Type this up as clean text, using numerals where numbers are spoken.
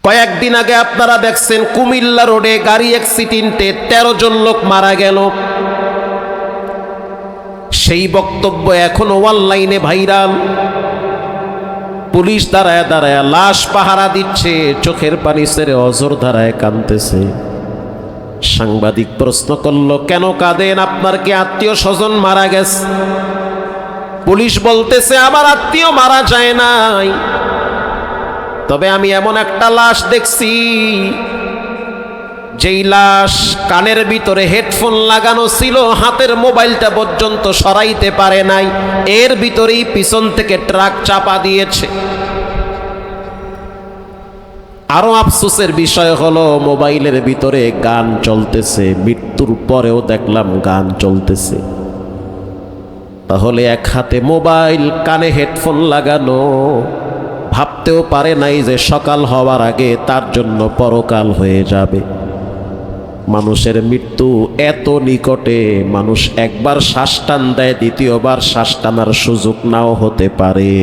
কয়েকদিন আগে আপনারা দেখছেন কুমিল্লা রোডে গাড়ি অ্যাক্সিডেন্টে 13 জন লোক মারা গেল। সেই বক্তব্য এখনো অনলাইনে ভাইরাল। পুলিশ দাঁড়ায় দাঁড়ায় লাশ পাহারা দিচ্ছে, চোখের পানি ছেড়ে অঝর ধারায় কাঁদতেছে। সাংবাদিক প্রশ্ন করল, কেন কাঁদেন? আপনার কি আত্মীয় স্বজন মারা গেছে? পুলিশ বলতেছে, আমার আত্মীয় মারা যায় নাই, তবে আমি এমন একটা লাশ দেখছি যেই লাশ কানের ভিতরে হেডফোন লাগানো ছিল, হাতের মোবাইলটা পর্যন্ত সরাইতে পারে নাই, এর ভিতরেই পিছন থেকে ট্রাক চাপা দিয়েছে। আরো আফসোসের বিষয় হলো মোবাইলের ভিতরে গান চলতেছে, মৃত্যুর পরেও দেখলাম গান চলতেছে। তাহলে এক হাতে মোবাইল, কানে হেডফোন লাগানো, ভাবতেও পারে নাই যে সকাল হওয়ার আগে তার জন্য পরকাল হয়ে যাবে। মানুষের মৃত্যু এত নিকটে, মানুষ একবার শ্বাস টান দেয়, দ্বিতীয়বার শ্বাস টানার সুযোগ নাও হতে পারে।